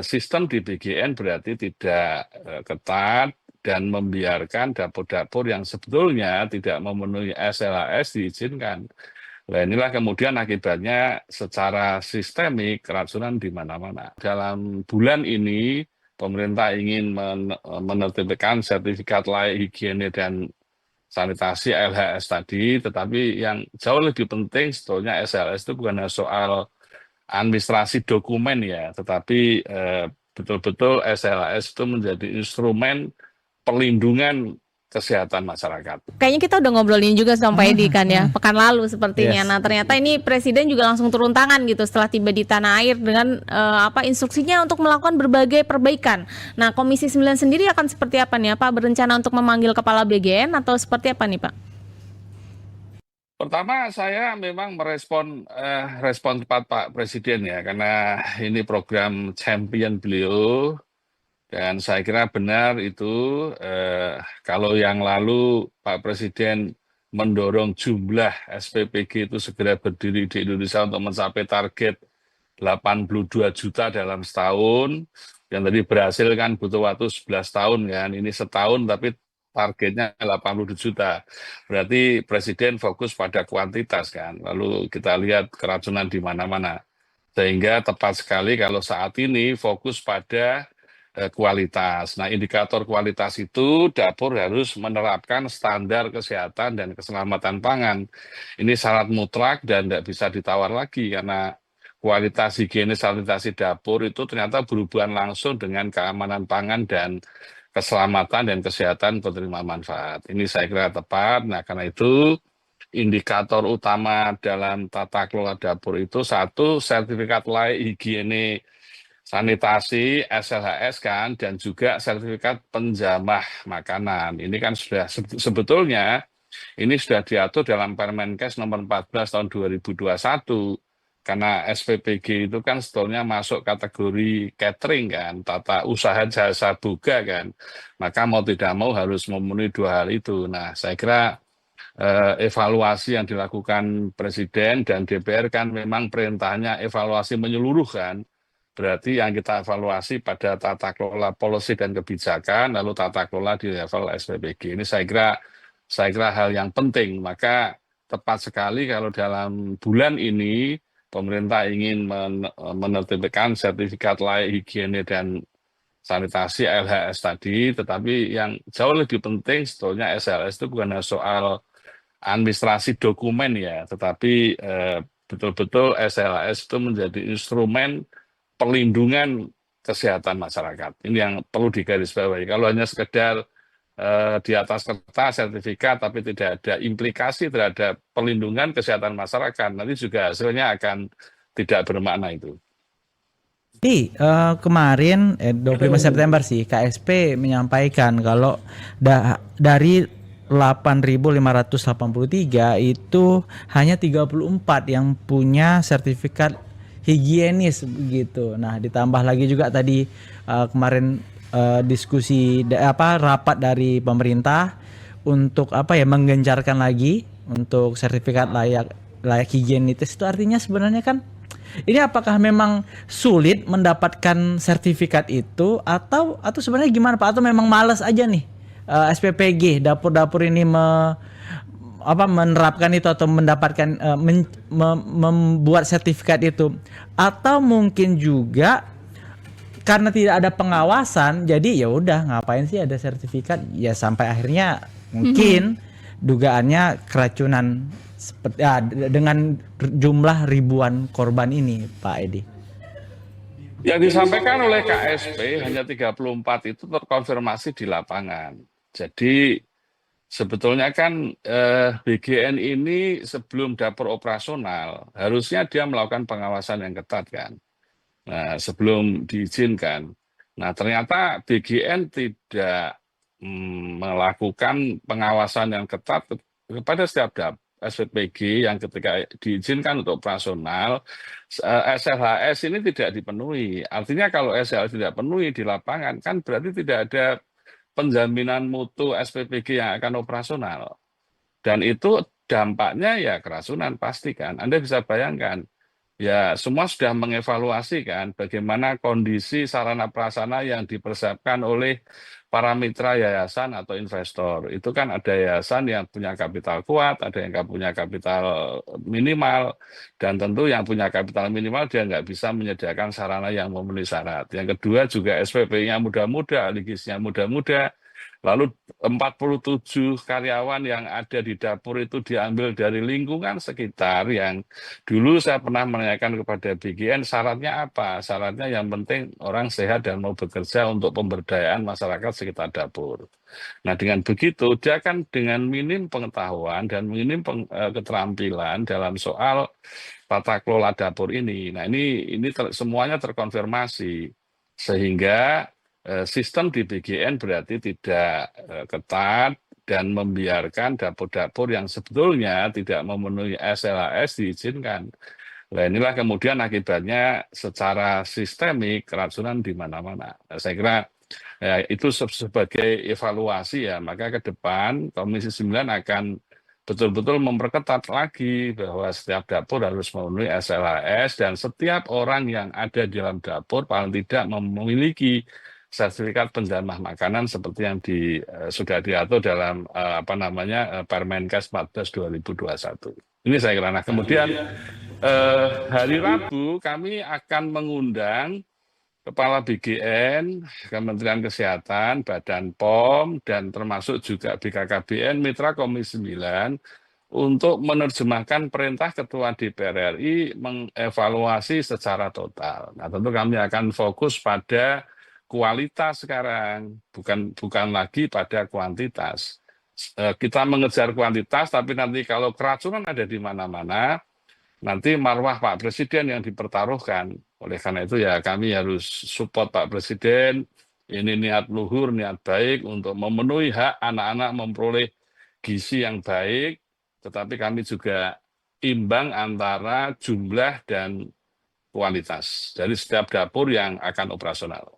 sistem di BGN berarti tidak ketat dan membiarkan dapur-dapur yang sebetulnya tidak memenuhi SLAS diizinkan. Nah, inilah kemudian akibatnya secara sistemik keracunan di mana-mana. Dalam bulan ini, pemerintah ingin menertibkan sertifikat layak higiene dan sanitasi LHS tadi, tetapi yang jauh lebih penting sebetulnya SLS itu bukan hanya soal administrasi dokumen ya, tetapi betul-betul SLAS itu menjadi instrumen perlindungan kesehatan masyarakat. Kayaknya kita udah ngobrolin juga sama Pak Edi kan ya, pekan lalu sepertinya. Yes. Nah ternyata ini Presiden juga langsung turun tangan gitu setelah tiba di tanah air dengan instruksinya untuk melakukan berbagai perbaikan. Nah Komisi 9 sendiri akan seperti apa nih? Apa berencana untuk memanggil Kepala BGN atau seperti apa nih Pak? Pertama, saya memang respon cepat Pak Presiden ya, karena ini program champion beliau, dan saya kira benar itu kalau yang lalu Pak Presiden mendorong jumlah SPPG itu segera berdiri di Indonesia untuk mencapai target 82 juta dalam setahun, yang tadi berhasil kan butuh waktu 11 tahun kan, ini setahun tapi targetnya 82 juta. Berarti Presiden fokus pada kuantitas kan, lalu kita lihat keracunan di mana-mana. Sehingga tepat sekali kalau saat ini fokus pada kualitas. Nah, indikator kualitas itu dapur harus menerapkan standar kesehatan dan keselamatan pangan. Ini syarat mutlak dan tidak bisa ditawar lagi karena kualitas higienis sanitasi dapur itu ternyata berhubungan langsung dengan keamanan pangan dan keselamatan dan kesehatan penerima manfaat. Ini saya kira tepat. Nah, karena itu indikator utama dalam tata kelola dapur itu satu, sertifikat layak higiene sanitasi SLHS kan, dan juga sertifikat penjamah makanan. Ini kan sudah sebetulnya ini sudah diatur dalam Permenkes nomor 14 tahun 2021. Karena SPPG itu kan sebetulnya masuk kategori catering kan, tata usaha jasa boga kan. Maka mau tidak mau harus memenuhi dua hal itu. Nah, saya kira evaluasi yang dilakukan Presiden dan DPR kan memang perintahnya evaluasi menyeluruh kan. Berarti yang kita evaluasi pada tata kelola policy dan kebijakan, lalu tata kelola di level SPPG. Ini saya kira hal yang penting. Maka tepat sekali kalau dalam bulan ini pemerintah ingin menertibkan sertifikat layak higiene dan sanitasi LHS tadi, tetapi yang jauh lebih penting sebetulnya SLS itu bukan hanya soal administrasi dokumen ya, tetapi betul-betul SLAS itu menjadi instrumen perlindungan kesehatan masyarakat. Ini yang perlu digarisbawahi. Kalau hanya sekedar di atas kertas sertifikat tapi tidak ada implikasi terhadap perlindungan kesehatan masyarakat, nanti juga hasilnya akan tidak bermakna itu. Kemarin 25 September sih KSP menyampaikan kalau dari 8.583 itu hanya 34 yang punya sertifikat higienis begitu. Nah, ditambah lagi juga tadi kemarin diskusi rapat dari pemerintah untuk menggencarkan lagi untuk sertifikat layak higienis. Itu artinya sebenarnya kan ini apakah memang sulit mendapatkan sertifikat itu atau sebenarnya gimana Pak? Atau memang malas aja nih SPPG dapur-dapur ini menerapkan itu atau mendapatkan membuat sertifikat itu, atau mungkin juga karena tidak ada pengawasan jadi ya udah ngapain sih ada sertifikat ya, sampai akhirnya mungkin dugaannya keracunan dengan jumlah ribuan korban ini Pak Edi. Yang disampaikan oleh KSP hanya 34 itu terkonfirmasi di lapangan. Jadi sebetulnya kan BGN ini sebelum dapur operasional harusnya dia melakukan pengawasan yang ketat kan. Nah, sebelum diizinkan. Nah, ternyata BGN tidak melakukan pengawasan yang ketat kepada setiap SPPG yang ketika diizinkan untuk operasional, SLHS ini tidak dipenuhi. Artinya kalau SLHS tidak penuhi di lapangan, kan berarti tidak ada penjaminan mutu SPPG yang akan operasional. Dan itu dampaknya ya keracunan pasti kan. Anda bisa bayangkan, Ya, semua sudah mengevaluasi kan bagaimana kondisi sarana prasarana yang dipersiapkan oleh para mitra yayasan atau investor. Itu kan ada yayasan yang punya kapital kuat, ada yang nggak punya kapital minimal, dan tentu yang punya kapital minimal dia nggak bisa menyediakan sarana yang memenuhi syarat. Yang kedua juga SPP-nya muda-muda, ligisnya muda-muda. Lalu 47 karyawan yang ada di dapur itu diambil dari lingkungan sekitar yang dulu saya pernah menanyakan kepada BGN syaratnya apa? Syaratnya yang penting orang sehat dan mau bekerja untuk pemberdayaan masyarakat sekitar dapur. Nah dengan begitu dia kan dengan minim pengetahuan dan minim keterampilan dalam soal tata kelola dapur ini. Nah ini semuanya terkonfirmasi sehingga sistem di BGN berarti tidak ketat dan membiarkan dapur-dapur yang sebetulnya tidak memenuhi SLAS diizinkan. Nah inilah kemudian akibatnya secara sistemik keracunan di mana-mana. Nah, saya kira ya, itu sebagai evaluasi ya, maka ke depan Komisi 9 akan betul-betul memperketat lagi bahwa setiap dapur harus memenuhi SLAS dan setiap orang yang ada di dalam dapur paling tidak memiliki sertifikat penjamah makanan seperti yang sudah diatur dalam Permenkes 14 2021. Ini saya kira. Nah, kemudian hari Rabu kami akan mengundang Kepala BGN, Kementerian Kesehatan, Badan POM, dan termasuk juga BKKBN, Mitra Komisi 9, untuk menerjemahkan perintah Ketua DPR RI mengevaluasi secara total. Nah, tentu kami akan fokus pada kualitas sekarang, bukan lagi pada kuantitas. Kita mengejar kuantitas, tapi nanti kalau keracunan ada di mana-mana, nanti marwah Pak Presiden yang dipertaruhkan. Oleh karena itu ya kami harus support Pak Presiden, ini niat luhur, niat baik untuk memenuhi hak anak-anak memperoleh gizi yang baik, tetapi kami juga imbang antara jumlah dan kualitas dari setiap dapur yang akan operasional.